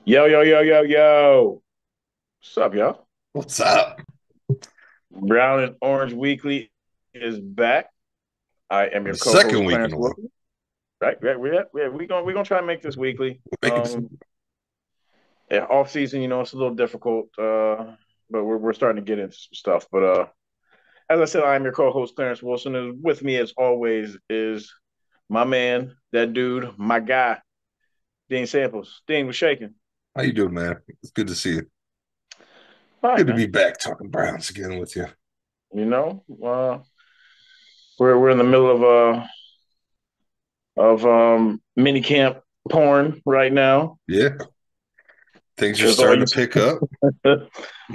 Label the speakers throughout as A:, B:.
A: Yo, yo, yo, yo, yo. What's up, y'all?
B: What's up?
A: Brown and Orange Weekly is back. I am
B: For
A: your
B: the second
A: co-host,
B: week in
A: Clarence
B: a row.
A: Wilson. Right? We're gonna try and make this weekly.
B: We're making some.
A: Yeah, off season, it's a little difficult, but we're starting to get into some stuff. But as I said, I am your co-host, Clarence Wilson. And with me, as always, is my man, that dude, my guy, Dean Samples. Dean was shaking.
B: How you doing, man? It's good to see you.
A: All right,
B: Good to
A: man.
B: be back talking Browns again with you.
A: You know, we're in the middle of mini camp porn right now
B: Yeah, things are
A: because all
B: starting
A: you
B: to pick up.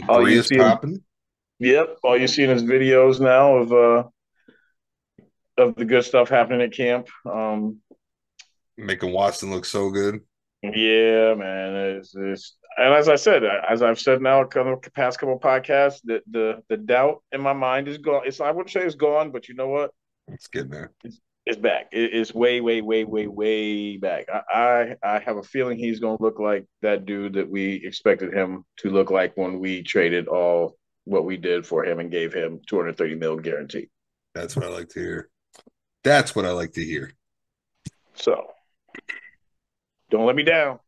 A: all
B: Three
A: you
B: is
A: see is
B: popping,
A: all you see is videos now of the good stuff happening at camp.
B: making Watson look so good.
A: Yeah, man, it's and as I said, as I've said now, past couple of podcasts, the doubt in my mind is gone. I wouldn't say it's gone, but you know what?
B: It's getting there.
A: It's back. It's way, way, way, way, way back. I have a feeling he's going to look like that dude that we expected him to look like when we traded all what we did for him and gave him 230 mil guarantee.
B: That's what I like to hear. That's what I like to hear.
A: So don't let me down.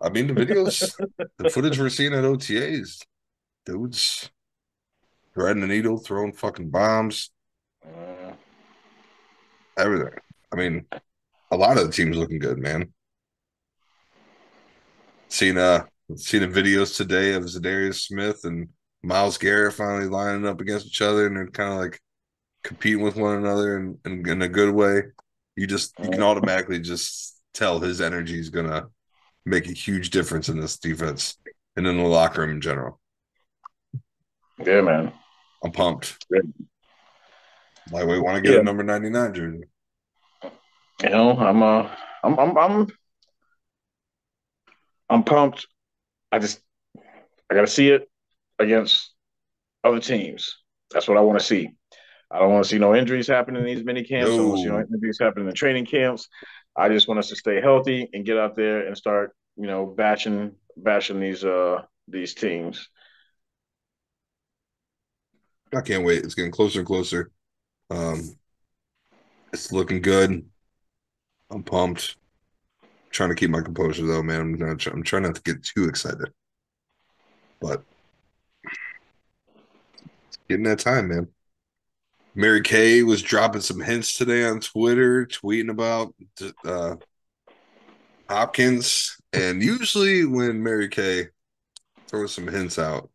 B: I mean, the videos, the footage we're seeing at OTAs, dudes threading the needle, throwing fucking bombs,
A: Uh,
B: everything. I mean, a lot of the team's looking good, man. Seen uh seen the videos today of Zadarius Smith and Miles Garrett finally lining up against each other and they're kind of like competing with one another in a good way. You can automatically just tell his energy is gonna make a huge difference in this defense and in the locker room in general.
A: yeah, man.
B: I'm pumped. Like we want to get
A: Yeah,
B: a number 99 jersey.
A: you know, I'm, I'm, I'm, I'm pumped. I just, I got to see it against other teams. That's what I want to see. I don't want to see no injuries happen in these mini camps. I don't want to see no
B: No,
A: injuries happen in the training camps. I just want us to stay healthy and get out there and start, bashing these teams.
B: I can't wait. It's getting closer and closer. Um, it's looking good. I'm pumped. Trying to keep my composure though, man. I'm trying not to get too excited, but getting that time, man. Mary Kay was dropping some hints today on Twitter, tweeting about uh, Hopkins. And usually, when Mary Kay throws some hints out,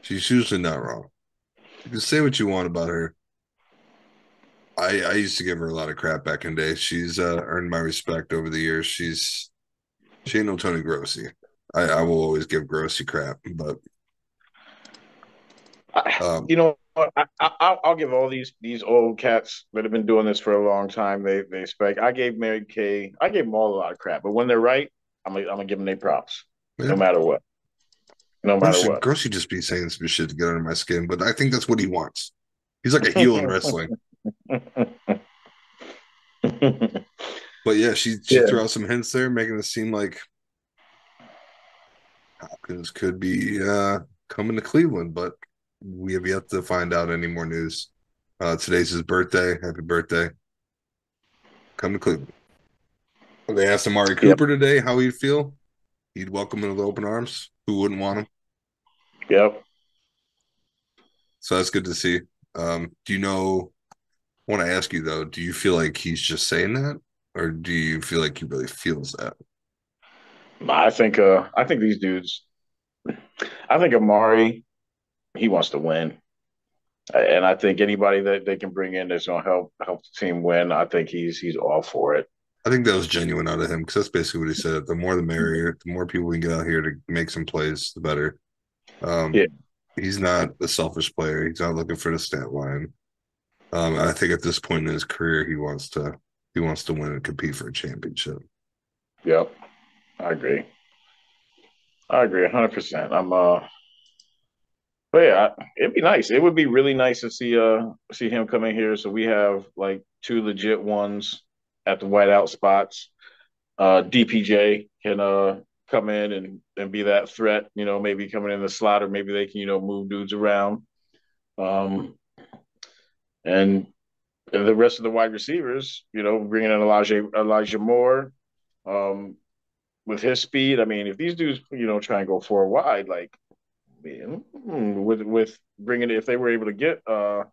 B: she's usually not wrong. You can say what you want about her. I used to give her a lot of crap back in the day. She's earned my respect over the years. She ain't no Tony Grossi. I will always give Grossi crap, but um,
A: You know what? I'll give all these old cats that have been doing this for a long time. They expect. I gave Mary Kay. I gave them all a lot of crap, but when they're right, I'm gonna give them their props, no
B: yeah,
A: matter what. No matter what.
B: Grossi just be saying some shit to get under my skin, but I think that's what he wants. He's like a heel in wrestling. But yeah, she
A: Yeah.
B: threw out some hints there, making it seem like Hopkins could be coming to Cleveland, but we have yet to find out any more news. Today's his birthday. Happy birthday. Come to Cleveland. They asked Amari
A: Yep.
B: Cooper today how he'd feel. He'd welcome him with open arms. Who wouldn't want him?
A: Yep.
B: So that's good to see. Do you know? I want to ask you though, do you feel like he's just saying that, or do you feel like he really feels that?
A: I think these dudes. I think Amari he wants to win, and I think anybody that they can bring in that's gonna help the team win. I think he's all for it.
B: I think that was genuine out of him because that's basically what he said. The more the merrier. The more people we can get out here to make some plays, the better. Um,
A: Yeah.
B: he's not a selfish player. He's not looking for the stat line. I think at this point in his career, he wants to win and compete for a championship.
A: Yep. I agree. I agree 100%. But yeah, it'd be nice. It would be really nice to see him come in here. So we have like two legit ones at the whiteout spots. DPJ can come in and be that threat. Maybe coming in the slot, or maybe they can move dudes around. Um, and the rest of the wide receivers, bringing in Elijah Moore, um, with his speed. I mean, if these dudes, try and go four wide, like man, with bringing if they were able to get oh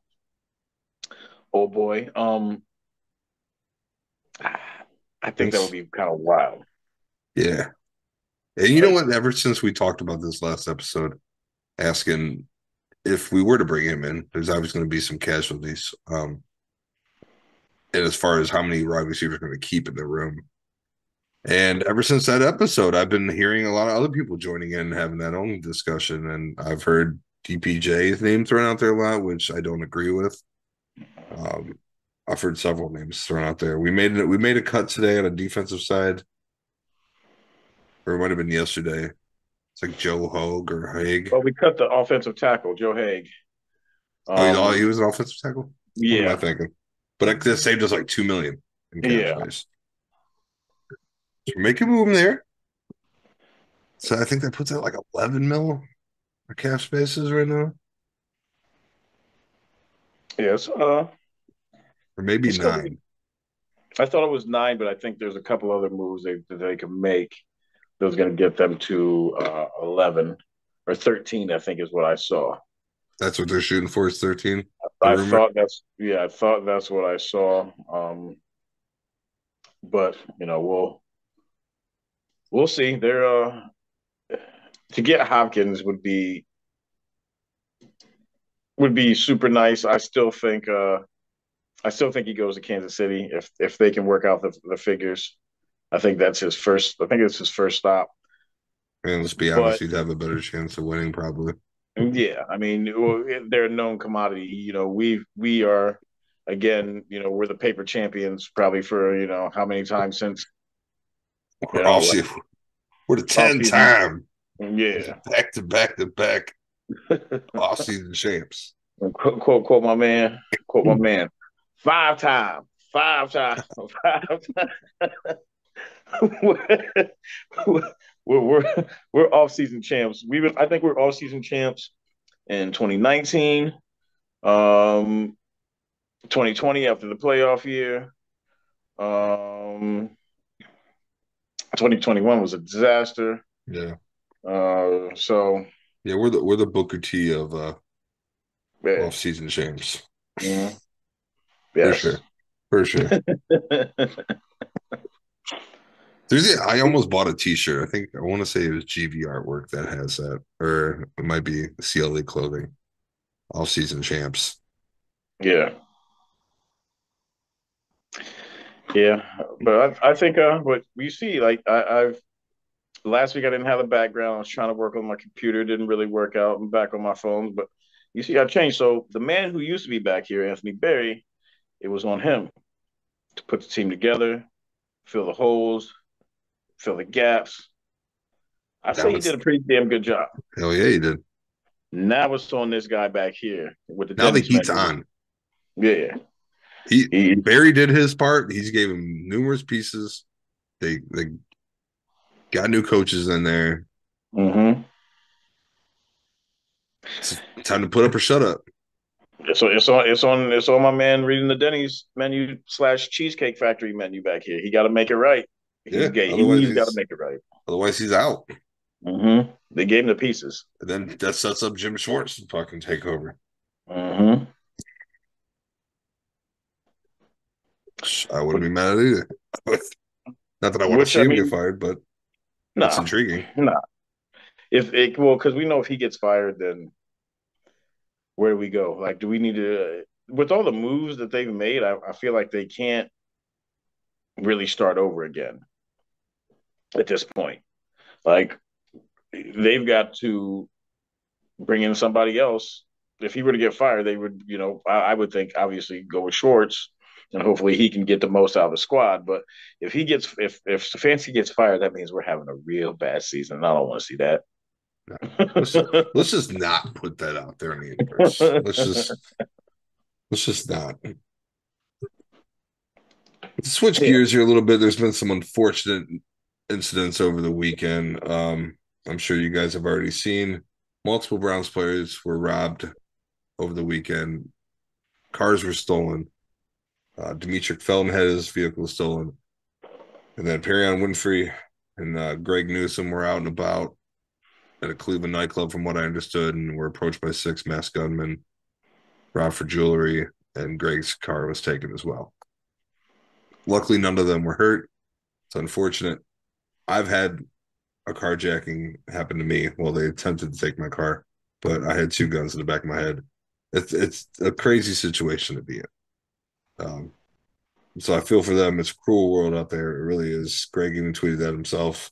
A: boy, I think that would
B: Thanks.
A: be kind of wild.
B: Yeah. And you know
A: Like,
B: what? Ever since we talked about this last episode, asking if we were to bring him in, there's obviously going to be some casualties. And as far as how many wide receivers are going to keep in the room. And ever since that episode, I've been hearing a lot of other people joining in and having that own discussion. And I've heard DPJ's name thrown out there a lot, which I don't agree with. Um, I've heard several names thrown out there. We made a cut today on a defensive side, or it might have been yesterday. It's like Joe Hogue or Haig.
A: well, we cut the offensive tackle, Joe Haig.
B: He
A: Um,
B: was an offensive tackle. What am I
A: yeah,
B: thinking? But that saved us like 2 million in cap
A: yeah,
B: space. So we're making room there. So I think that puts out like 11 mil of cap spaces right now,
A: yes.
B: or maybe
A: It's gonna be.
B: 9.
A: I thought it was 9, but I think there's a couple other moves that they can make that was going to get them to 11 or 13. I think is what I saw.
B: That's what they're shooting for is 13. The
A: I
B: rumor.
A: thought that's yeah, I thought that's what I saw. But we'll see. They're to get Hopkins would be super nice. I still think he goes to Kansas City if they can work out the figures. I think that's his first. I think it's his first stop.
B: And let's be honest,
A: But
B: you'd have a better chance of winning probably.
A: yeah, I mean, well, they're a known commodity. We are again. We're the paper champions probably for how many times since
B: We're off
A: like
B: season. We're the
A: off
B: 10
A: season.
B: time
A: Yeah.
B: back to back to back off season champs.
A: Quote my man. Quote my man. Five time. Five time. Five time. we're, we're we're off season champs. I think we're off season champs in 2019, 2020 after the playoff year. 2021 was a disaster.
B: Yeah.
A: So
B: Yeah, we're the Booker T of
A: yeah,
B: off season champs.
A: mhm,
B: For
A: yes.
B: sure. For sure. I almost bought a T-shirt. I think I want to say it was GV Artwork that has that, or it might be CLA Clothing. All season champs.
A: Yeah, yeah, but I think what we see, like I've last week I didn't have a background. I was trying to work on my computer, it didn't really work out. I'm back on my phone, but you see, I changed. So the man who used to be back here, Anthony Berry, it was on him to put the team together, fill the holes, fill the gaps. I
B: Now
A: say he
B: it's
A: did a pretty damn good job.
B: hell yeah, he did.
A: Now it's on this guy back here with the
B: Now the
A: Denny's
B: heat's
A: menu.
B: on.
A: Yeah,
B: He
A: he.
B: Barry did his part. He's gave him numerous pieces. They got new coaches in there.
A: Mm-hmm.
B: It's time to put up or shut up.
A: So it's on my man reading the Denny's menu slash Cheesecake Factory menu back here. He got to make it right.
B: Yeah.
A: He's got to make it right.
B: Otherwise he's out.
A: Mm-hmm. They gave him the pieces.
B: And then that sets up Jim Schwartz to fucking take over.
A: Mm-hmm.
B: I wouldn't be mad at it either. Not that I want to
A: Which
B: see
A: I
B: him get
A: mean,
B: fired, but it's
A: nah,
B: intriguing.
A: nah. If it well, because we know if he gets fired, then where do we go? Like, do we need to? With all the moves that they've made, I feel like they can't really start over again at this point. Like, they've got to bring in somebody else. If he were to get fired, they would, I would think obviously go with Schwartz, and hopefully he can get the most out of the squad. But if Stefanski gets fired, that means we're having a real bad season. And I don't want to see that.
B: No. Let's just not put that out there in the universe. Let's just not. Let's switch
A: Yeah.
B: gears here a little bit. There's been some unfortunate incidents over the weekend. I'm sure you guys have already seen multiple Browns players were robbed over the weekend. Cars were stolen. Demetric Felton had his vehicle stolen. And then Perrion Winfrey and Greg Newsom were out and about at a Cleveland nightclub, from what I understood, and were approached by six masked gunmen, robbed for jewelry, and Greg's car was taken as well. Luckily, none of them were hurt. It's unfortunate. I've had a carjacking happen to me. Well, they attempted to take my car, but I had two guns in the back of my head. It's a crazy situation to be in. So I feel for them. It's a cruel world out there. It really is. Greg even tweeted that himself.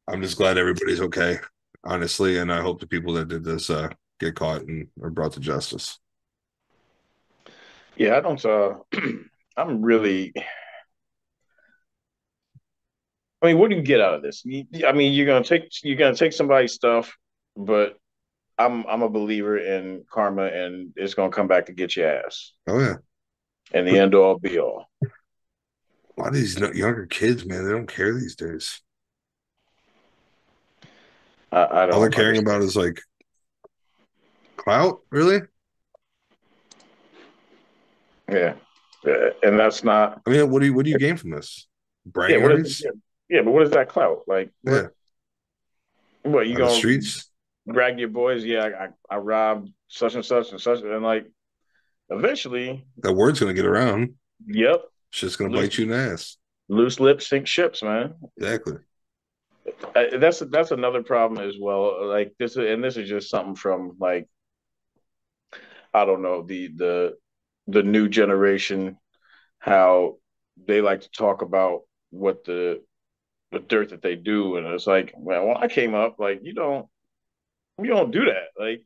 B: I'm just glad everybody's okay, honestly, and I hope the people that did this get caught and are brought to justice.
A: Yeah, I don't. I'm really. I mean, what do you get out of this? I mean, you're gonna take somebody's stuff, but I'm a believer in karma, and it's gonna come back to get your ass.
B: Oh yeah,
A: And the
B: but
A: end all be all.
B: a lot of these younger kids, man, they don't care these days.
A: I
B: All they're
A: don't
B: caring about
A: understand.
B: is like clout, really.
A: Yeah, and that's not.
B: I mean, what do you gain from this?
A: Yeah,
B: Bragging
A: what is?
B: rights?
A: Yeah, but what is that clout? Like,
B: Yeah,
A: what you
B: on the
A: gonna
B: streets.
A: brag to your boys? Yeah, I robbed such and such, and like eventually,
B: That word's gonna get around.
A: yep,
B: It's just gonna
A: loose
B: bite you in the ass.
A: loose lips sink ships, man.
B: Exactly.
A: That's another problem as well. Like this is just something from like I don't know the new generation how they like to talk about what the dirt that they do, and it's like, well, when I came up, like you don't do that. Like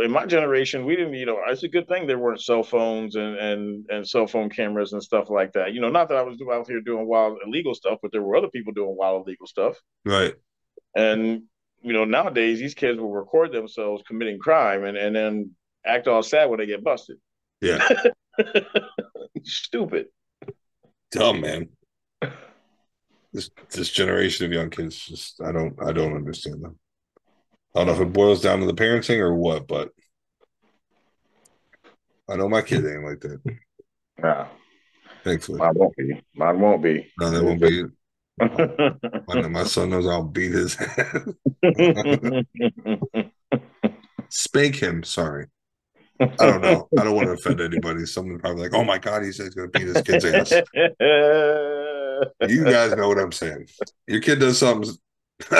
A: in my generation, we didn't. It's a good thing there weren't cell phones and cell phone cameras and stuff like that. Not that I was out here doing wild illegal stuff, but there were other people doing wild illegal stuff.
B: Right.
A: And nowadays these kids will record themselves committing crime and then act all sad when they get busted.
B: Yeah.
A: Stupid.
B: Dumb, man. This generation of young kids, just I don't understand them. I don't know if it boils down to the parenting or what, but I know my kid ain't like that.
A: Nah,
B: Thankfully.
A: mine won't be. Mine won't be.
B: No, that won't be. My son knows I'll beat his ass. Spank him. Sorry. I don't know. I don't want to offend anybody. Someone probably like, oh my God, he said he's going to beat his kid's ass. You guys know what I'm saying. Your kid does something.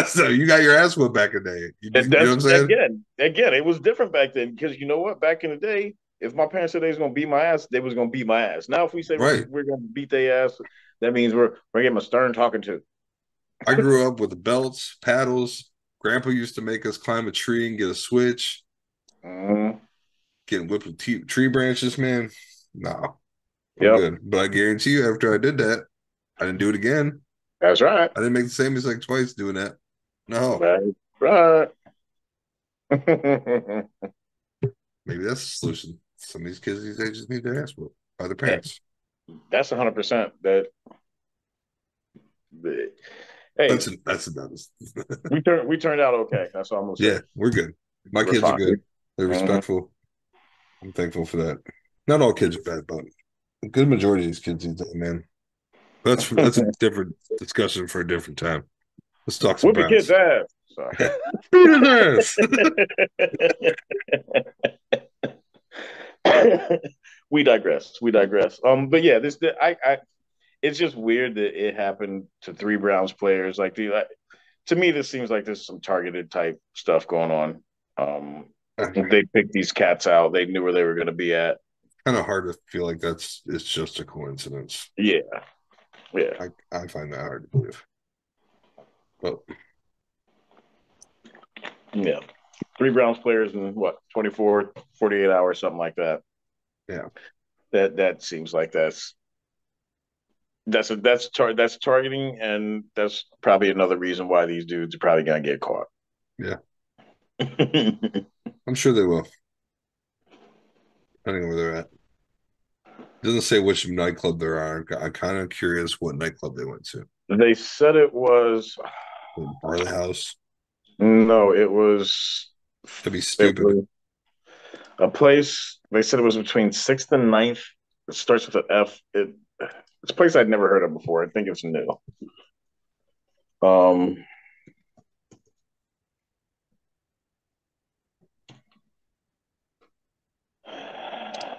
B: So you got your ass whipped back in the day. You know what
A: That's
B: I'm saying?
A: again, it was different back then because you know what? Back in the day, if my parents said they was gonna beat my ass, they was gonna beat my ass. Now, if we say
B: Right.
A: we're gonna beat their ass, that means we're getting a stern talking to.
B: I grew up with the belts, paddles. Grandpa used to make us climb a tree and get a switch.
A: Mm-hmm.
B: Getting whipped with tree branches, man. No, I'm
A: Yep,
B: good. But I guarantee you, after I did that, I didn't do it again.
A: that's right.
B: I didn't make the same mistake twice doing that. No,
A: That's right.
B: maybe that's the solution. Some of these kids these days just need their ass whooped by their parents.
A: That's 100%. Hey,
B: That's about it.
A: we turned out okay. That's all I'm gonna say.
B: Yeah, we're good. My
A: We're
B: kids are
A: fine.
B: good. They're
A: Mhm.
B: respectful. I'm thankful for that. Not all kids are bad, but a good majority of these kids these days, man. That's a different discussion for a different time. Let's talk some
A: Whoop your kid's
B: Browns.
A: ass. Sorry.
B: Beat his ass.
A: We digress. We digress. But yeah, it's just weird that it happened to three Browns players. To me, this seems like there's some targeted type stuff going on.
B: Kind
A: They picked these cats out. They knew where they were going to be at.
B: of hard to feel like it's just a coincidence.
A: Yeah, yeah,
B: I find that hard to believe. But
A: yeah. Three Browns players in what 24, 48 hours, something like that.
B: yeah,
A: That seems like that's targeting, and that's probably another reason why these dudes are probably going to get caught.
B: yeah, I'm sure they will, depending on where they're at. Doesn't say which nightclub they're on. I'm kind of curious what nightclub they went to.
A: They said it was
B: Barley House.
A: no, it was
B: To be
A: it
B: stupid.
A: was a place. They said it was between sixth and ninth. It starts with an F. It's a place I'd never heard of before. I think it's new. Um,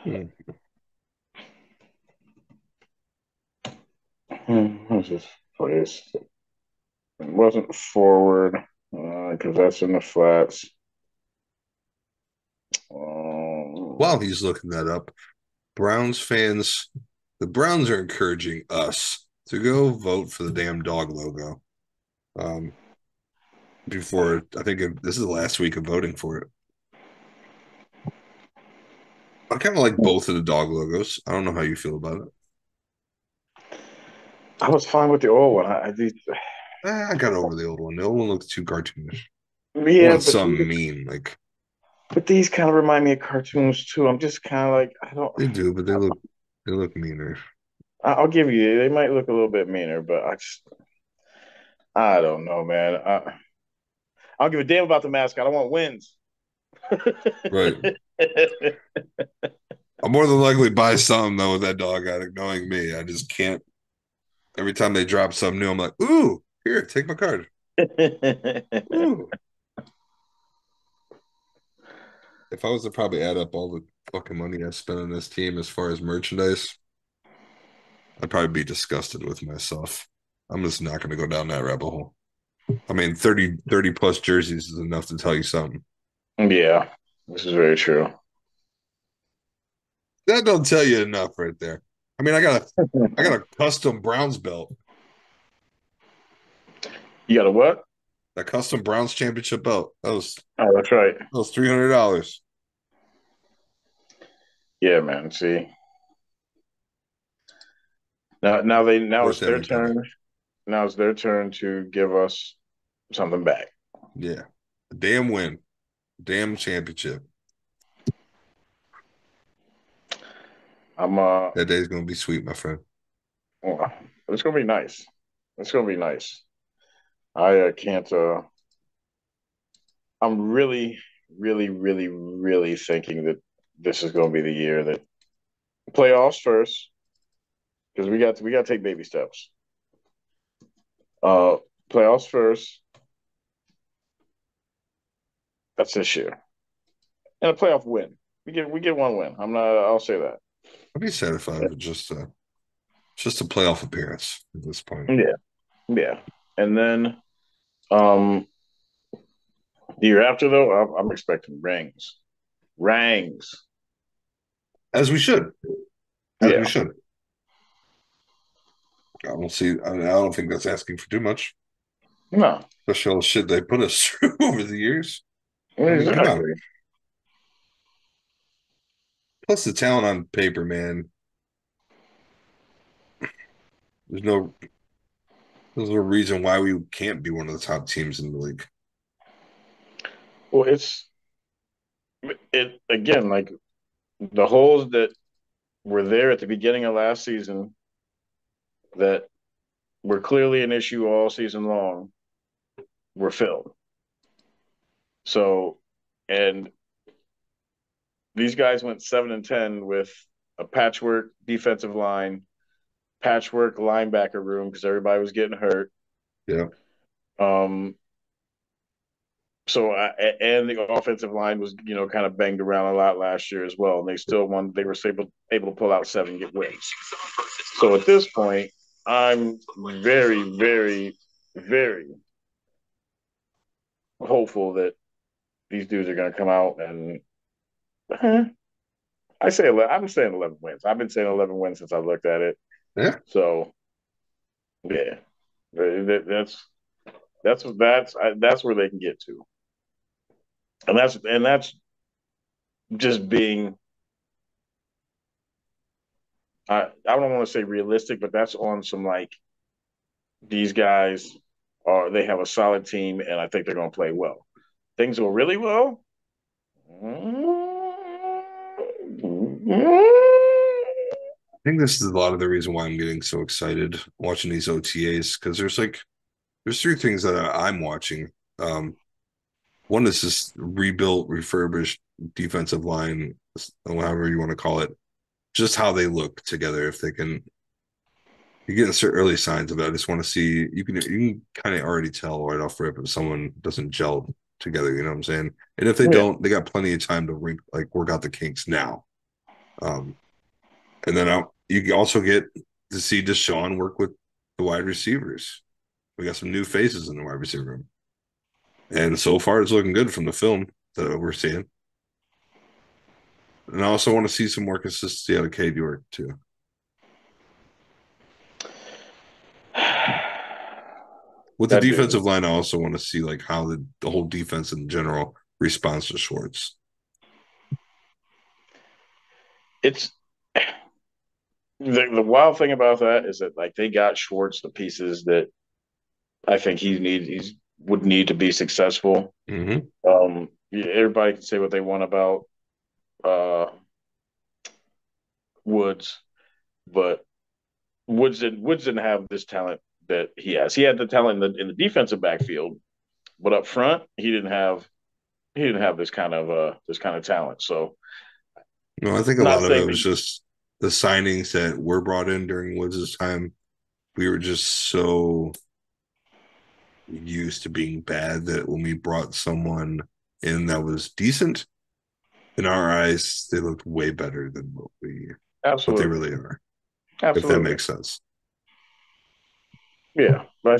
B: Hmm.
A: what's this place? It wasn't forward because that's in the flats.
B: While he's looking that up, Browns fans, the Browns are encouraging us to go vote for the damn dog logo. Um, before I think this is the last week of voting for it. I kind of like both of the dog logos. I don't know how you feel about it.
A: I was fine with the old one.
B: I got over the old one. The old one looks too cartoonish. I
A: Yeah,
B: want
A: but
B: something mean, like
A: these kind of remind me of cartoons too. I'm just kind of like I don't.
B: they do, but they look meaner.
A: I'll give you. They might look a little bit meaner, but I don't know, man. I don't give a damn about the mascot. I want wins.
B: Right. I'll more than likely buy something though with that dog out ignoring me. I just can't. Every time they drop something new, I'm like, ooh, here, take my card. Ooh. If I was to probably add up all the fucking money I spent on this team as far as merchandise, I'd probably be disgusted with myself. I'm just not going to go down that rabbit hole. I mean, 30 plus jerseys is enough to tell you something.
A: Yeah, this is very true.
B: That don't tell you enough right there. I mean, I got a custom Browns belt.
A: You got a what?
B: That custom Browns championship belt.
A: Oh, that's right.
B: That was $300.
A: Yeah, man. See, now
B: Worth
A: it's their
B: every penny.
A: turn. Now it's their turn to give us something back.
B: Yeah. Damn win. Damn championship.
A: I'm
B: That day's gonna be sweet, my friend.
A: well, it's gonna be nice. It's gonna be nice. I can't. I'm really, really, really, really thinking that this is gonna be the year that playoffs first because we got to take baby steps. Uh, Playoffs first. That's this year, and a playoff win. We get one win. I'm not. I'll say that.
B: I'd be sad if I was just a playoff appearance at this point.
A: Yeah, yeah. And then um, the year after, though, I'm expecting rings. Rings.
B: As we should. As we
A: Yeah.
B: should. I don't think that's asking for too much.
A: No.
B: Especially all the shit they put us through over the years. I mean, come on.
A: Exactly.
B: Plus the talent on paper, man. There's no there's no reason why we can't be one of the top teams in the league.
A: Well, it again like the holes that were there at the beginning of last season that were clearly an issue all season long were filled. So, and these guys went 7-10 with a patchwork defensive line, patchwork linebacker room because everybody was getting hurt.
B: Yeah.
A: Um, and the offensive line was kind of banged around a lot last year as well, and they still won. They were able to pull out 7 wins. So at this point, I'm very, very, very hopeful that these dudes are going to come out and I'm saying 11 wins. I've been saying 11 wins since I looked at it.
B: Yeah.
A: So yeah, that's where they can get to, and that's just being. I don't want to say realistic, but that's on some like these guys they have a solid team, and I think they're going to play well. Things go really well.
B: think this is a lot of the reason why I'm getting so excited watching these OTAs because there's three things that I'm watching. Um, One is this rebuilt, refurbished defensive line, however you want to call it, just how they look together. If they can, you're getting certain early signs of it. I just want to see. You can kind of already tell right off rip if someone doesn't gel together. You know what I'm saying? And if they
A: Yeah,
B: don't, they got plenty of time to work out the kinks now. Um, and then you can also get to see Deshaun work with the wide receivers. We got some new faces in the wide receiver room, and so far it's looking good from the film that we're seeing. And I also want to see some more consistency out of Cade York too. With the
A: that dude.
B: defensive line, I also want to see like how the whole defense in general responds to Schwartz.
A: It's the wild thing about that is that like they got Schwartz the pieces that I think he's would need to be successful.
B: Mm-hmm.
A: Everybody can say what they want about uh, Woods, but Woods didn't have this talent that he has. He had the talent in the defensive backfield, but up front he didn't have this kind of talent. So
B: No, I think a
A: not
B: lot of it
A: saying
B: was
A: that
B: just the signings that were brought in during Woods' time. We were just so used to being bad that when we brought someone in that was decent, in our eyes, they looked way better than what they
A: absolutely,
B: really are, if that
A: absolutely,
B: makes sense.
A: yeah. But I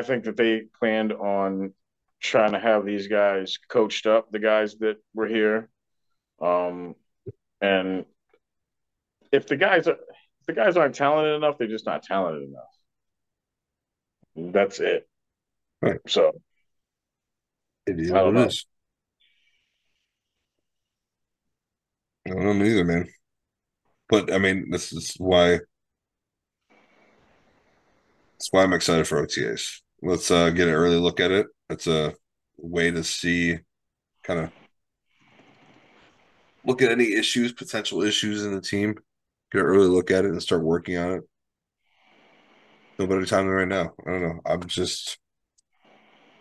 A: think that they planned on trying to have these guys coached up, the guys that were here. Um, and if the guys aren't talented enough, they're just not talented enough. That's it.
B: Right.
A: So
B: It
A: I
B: is
A: don't
B: what it
A: know.
B: is. I don't know neither, man. But I mean, that's why I'm excited for OTAs. Let's get an early look at it. It's a way to see kind of look at any issues, potential issues in the team, get an early look at it and start working on it. No better time than right now. I don't know. I'm just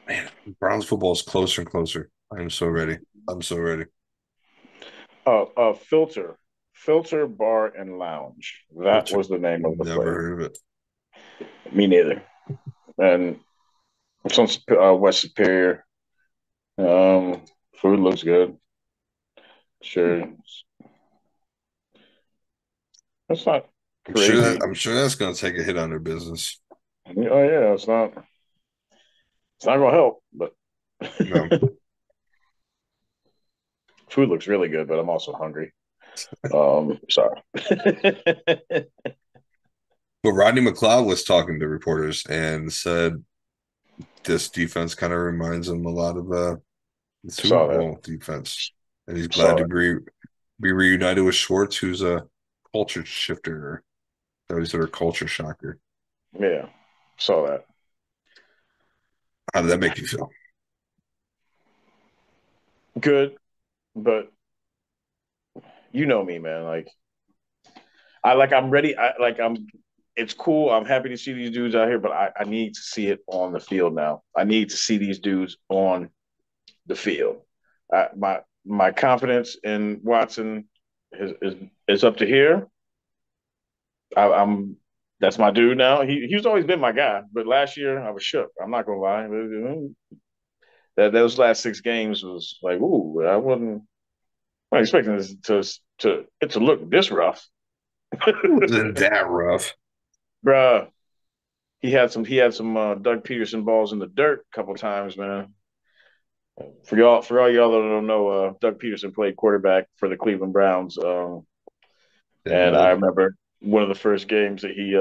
B: man, Browns football is closer and closer. I'm so ready. I'm so ready.
A: Filter Bar and Lounge. That
B: Filter.
A: was the name of the
B: Never
A: place.
B: heard of it.
A: Me neither. And it's on West Superior. Um, Food looks good. Sure, it's not crazy.
B: I'm sure that's gonna take a hit on their business.
A: Oh yeah, it's not gonna help, but
B: No.
A: food looks really good. But I'm also hungry. Sorry.
B: But Rodney McLeod was talking to reporters and said this defense kind of reminds him a lot of the Super
A: Saw that.
B: Bowl defense. And he's glad
A: Saw
B: to
A: that.
B: be reunited with Schwartz, who's a culture shifter. That was sort of culture shocker.
A: Yeah, saw that.
B: How did that make you feel?
A: Good, but you know me, man. I'm ready. It's cool. I'm happy to see these dudes out here, but I need to see it on the field now. I need to see these dudes on the field. My confidence in Watson is up to here. I'm that's my dude now. He's always been my guy, but last year I was shook. I'm not gonna lie. That those last 6 games was like, ooh, I wasn't expecting this to it to look this rough.
B: It wasn't that rough.
A: Bruh, he had some Doug Peterson balls in the dirt a couple times, man. For all y'all that don't know, Doug Peterson played quarterback for the Cleveland Browns.
B: Didn't
A: And I
B: know.
A: remember one of the first games that he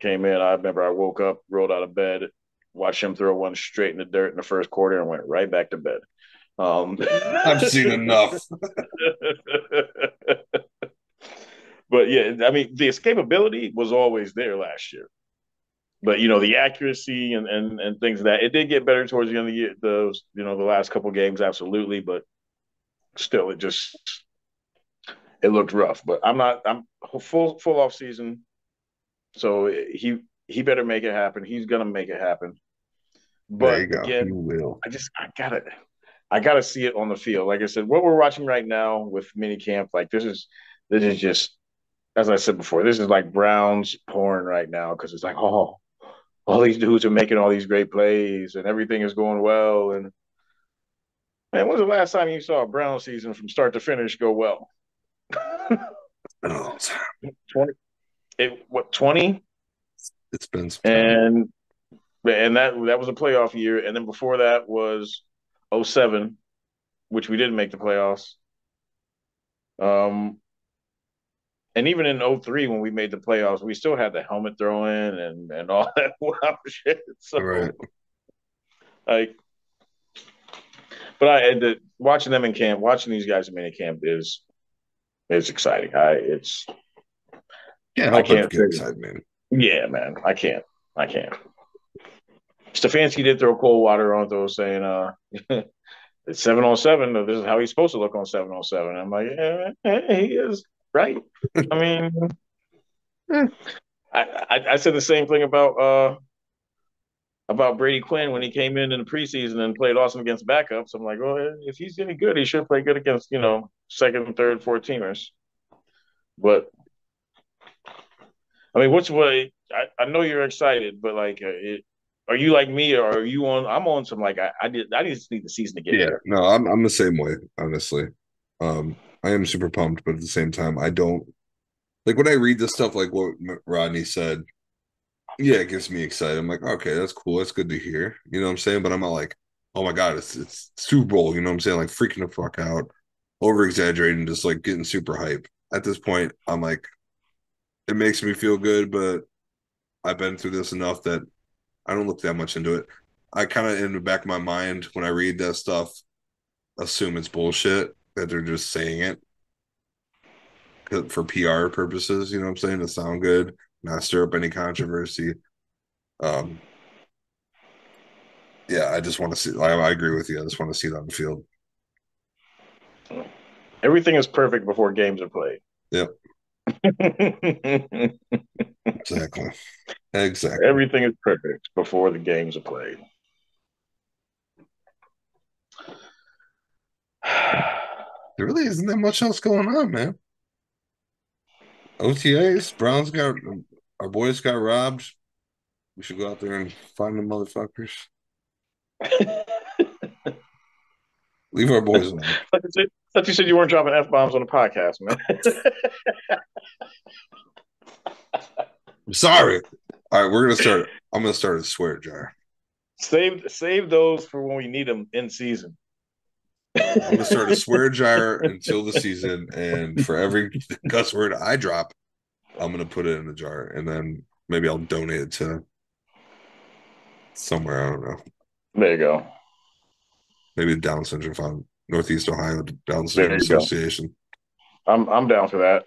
A: came in. I remember I woke up, rolled out of bed, watched him throw one straight in the dirt in the first quarter, and went right back to bed.
B: I've seen enough.
A: But yeah, I mean, the escapability was always there last year. But the accuracy and things that it did get better towards the end of the year. The last couple of games, absolutely, but still, it just it looked rough. But I'm not. I'm full off season, so he better make it happen. He's gonna make it happen.
B: There
A: But
B: you go. He
A: again,
B: will.
A: I gotta see it on the field. Like I said, what we're watching right now with mini camp, like this is just as I said before, this is like Browns porn right now because it's like, oh, all these dudes are making all these great plays and everything is going well. And man, when's the last time you saw a Brown season from start to finish go well?
B: Oh,
A: 20, what 20?
B: it's been some time.
A: And that was a playoff year. And then before that was '07, which we didn't make the playoffs. Um, and even in '03, when we made the playoffs, we still had the helmet throwing and all that wild shit.
B: All right.
A: So like, but watching them in camp, watching these guys in mini camp is exciting.
B: Can't
A: I
B: help but
A: can't
B: get
A: say,
B: excited, man.
A: yeah, man, I can't. Stefanski did throw cold water on those, saying, it's 7-on-7. This is how he's supposed to look on 7-on-7. I'm like, yeah, he is right. I mean, eh. I said the same thing about Brady Quinn when he came in the preseason and played awesome against backups. I'm like, well, if he's any good, he should play good against second, third, fourth teamers. But I mean, which way? I know you're excited, but like, are you like me, or are you on? I'm on some like I just need the season to get
B: Yeah,
A: here.
B: no, I'm the same way, honestly. I am super pumped, but at the same time, I don't like when I read this stuff like what Rodney said. Yeah, it gets me excited. I'm like, okay, that's cool. That's good to hear. You know what I'm saying? But I'm not like, oh my God, it's Super Bowl. You know what I'm saying? Like freaking the fuck out, over exaggerating, just like getting super hype. At this point, I'm like, it makes me feel good, but I've been through this enough that I don't look that much into it. I kind of in the back of my mind when I read that stuff, assume it's bullshit that they're just saying it for PR purposes. You know what I'm saying? To sound good, not stir up any controversy. Um, yeah, I just want to see. I agree with you. I just want to see it on the field.
A: Everything is perfect before games are played.
B: Yep, exactly, exactly.
A: Everything is perfect before the games are played.
B: There really isn't that much else going on, man. OTAs, Browns got our boys got robbed. We should go out there and find the motherfuckers. Leave our boys alone.
A: Thought you said you weren't dropping f bombs on the podcast, man.
B: I'm sorry. All right, we're gonna start. I'm gonna start a swear jar.
A: Save those for when we need them in season.
B: I'm gonna start a swear jar until the season, and for every cuss word I drop, I'm gonna put it in a jar, and then maybe I'll donate it to somewhere. I don't know.
A: There you go.
B: Maybe the Down Syndrome Fund, Northeast Ohio Down
A: There
B: Syndrome
A: you go.
B: Association.
A: I'm down for that.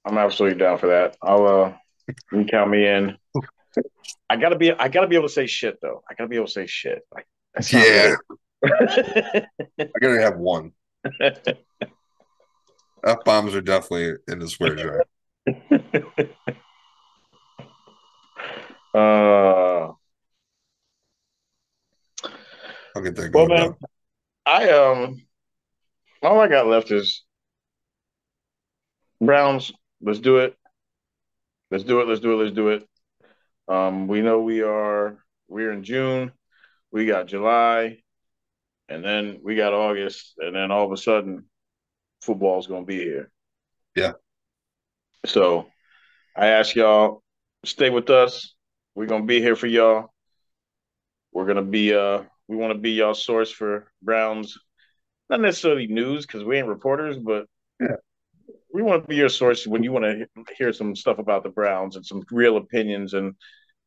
A: I'm absolutely down for that. You count me in. I gotta be able to say shit though. I gotta be able to say shit. Like that's not
B: Yeah,
A: really.
B: I gotta have one. F bombs are definitely in the swear jar.
A: uh,
B: I'll get that
A: well,
B: going
A: man,
B: down.
A: I all I got left is Browns. Let's do it. Let's do it. Let's do it. Let's do it. We know we're in June. We got July, and then we got August, and then all of a sudden, football's gonna be here.
B: Yeah,
A: So I ask y'all, stay with us. We're gonna be here for y'all. We're gonna be we want to be y'all source for Browns, not necessarily news because we ain't reporters, but
B: yeah,
A: we want to be your source when you want to hear some stuff about the Browns and some real opinions and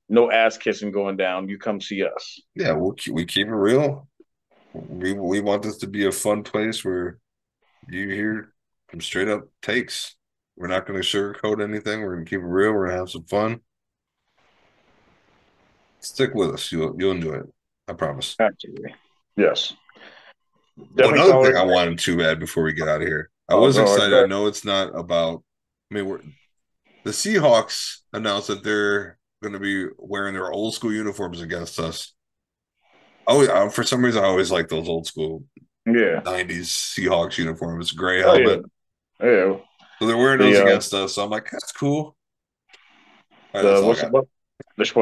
A: no ass kissing going down. You come see us.
B: yeah. We keep it real. We want this to be a fun place where you hear some straight up takes. We're not going to sugarcoat anything. We're going to keep it real. We're going to have some fun. Stick with us. You'll enjoy it. I promise.
A: Absolutely, yes,
B: Oh,
A: definitely
B: another
A: follow
B: thing
A: us.
B: I wanted too bad before we get out of here. I was excited. I
A: Go
B: know it's not about. I mean, the Seahawks announced that they're going to be wearing their old school uniforms against us. For some reason, I always like those old school
A: ahead. Yeah.
B: '90s Seahawks uniforms, gray
A: Oh yeah.
B: helmet.
A: Yeah.
B: So they're wearing those
A: The
B: against us. So I'm like, that's cool. All right,
A: the
B: that's all I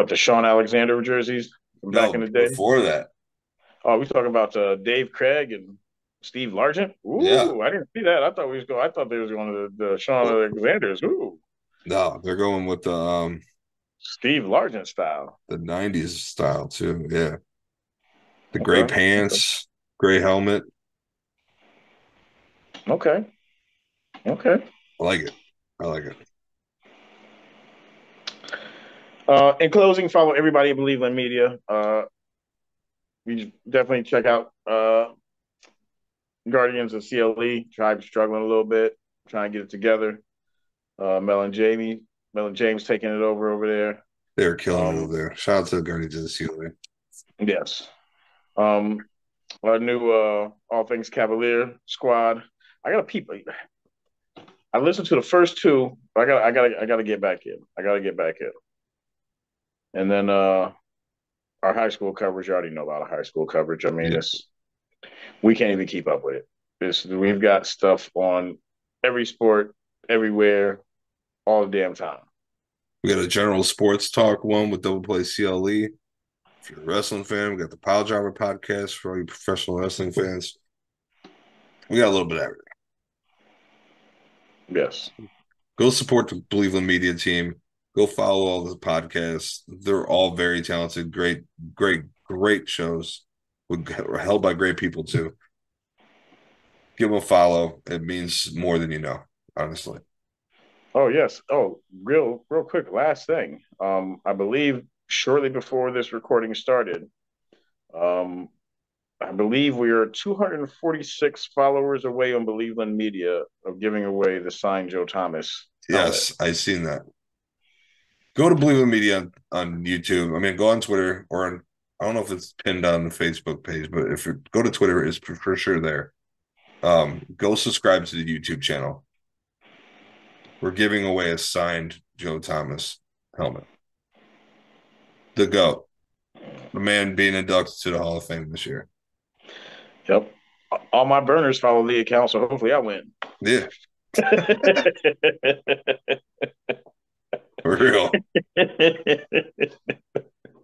B: got.
A: the Sean Alexander jerseys from back in
B: No,
A: the day.
B: before that,
A: Oh, we talking about Dave Craig and Steve Largent.
B: yeah.
A: Ooh, I didn't see that. I thought we was going. I thought they was going to the Sean
B: Well,
A: Alexanders. Ooh,
B: no, they're going with
A: Steve Largent style.
B: the '90s style too. Yeah, the gray
A: Okay.
B: pants, gray helmet.
A: Okay. Okay.
B: I like it. I like it.
A: In closing, follow everybody at Believeland Media. You definitely check out Guardians of CLE. Tribe struggling a little bit, trying to get it together. Mel and James taking it over there.
B: They're killing it
A: Um,
B: over there. Shout out to the Guardians of the Sea.
A: yes. Um, our new All Things Cavalier squad. I gotta peep. I listened to the first two. I gotta get back in. I gotta get back in. And then our high school coverage. You already know about our high school coverage. I mean,
B: Yeah.
A: it's we can't even keep up with it. We've got stuff on every sport, everywhere, all the damn time.
B: We got a general sports talk one with Double Play CLE. If you're a wrestling fan, we got the Pile Driver podcast for all you professional wrestling fans. We got a little bit of everything.
A: Yes.
B: Go support the Cleveland media team. Go follow all the podcasts. They're all very talented, great shows. We're held by great people too. Give them a follow. It means more than you know, honestly.
A: Oh yes. Oh, real quick. Last thing. I believe shortly before this recording started, um, I believe we are 246 followers away on Believeland Media of giving away the signed Joe Thomas helmet.
B: Yes, I've seen that. Go to Believe in Media on YouTube. I mean, go on Twitter or on, I don't know if it's pinned on the Facebook page, but if you go to Twitter, it's for sure there. Go subscribe to the YouTube channel. We're giving away a signed Joe Thomas helmet. The GOAT, the man being inducted to the Hall of Fame this year.
A: Yep. All my burners follow the account, so hopefully I win.
B: Yeah, for real.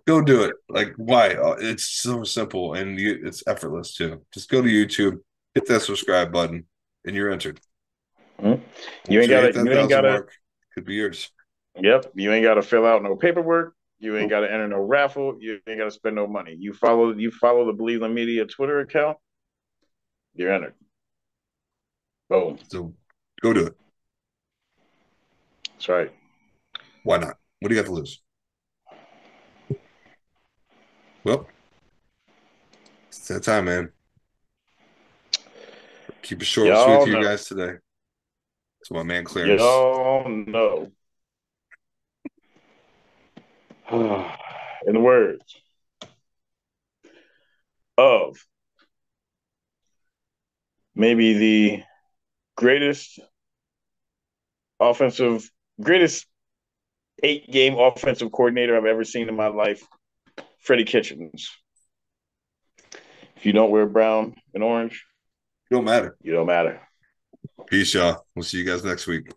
B: Go do it. Like, why? It's so simple and it's effortless too. Just go to YouTube, hit that subscribe button, and you're entered.
A: Mhm. You
B: Once
A: ain't
B: we hit
A: gotta
B: that
A: you ain't
B: 1,000
A: gotta
B: mark, it could be yours.
A: yep, you ain't gotta fill out no paperwork. You ain't
B: Nope.
A: gotta enter no raffle. You ain't gotta spend no money. You follow the Believeland Media Twitter account, you're entered. Boom.
B: So go do it.
A: That's right.
B: Why not? What do you got to lose? Well, it's that time, man. Keep it short and sweet
A: Y'all
B: to you
A: know.
B: guys today. To my man Clarence.
A: Y'all know. In the words of maybe the greatest offensive, greatest 8 game offensive coordinator I've ever seen in my life, Freddie Kitchens. If you don't wear brown and orange,
B: Don't matter.
A: you don't matter.
B: Peace, y'all. We'll see you guys next week.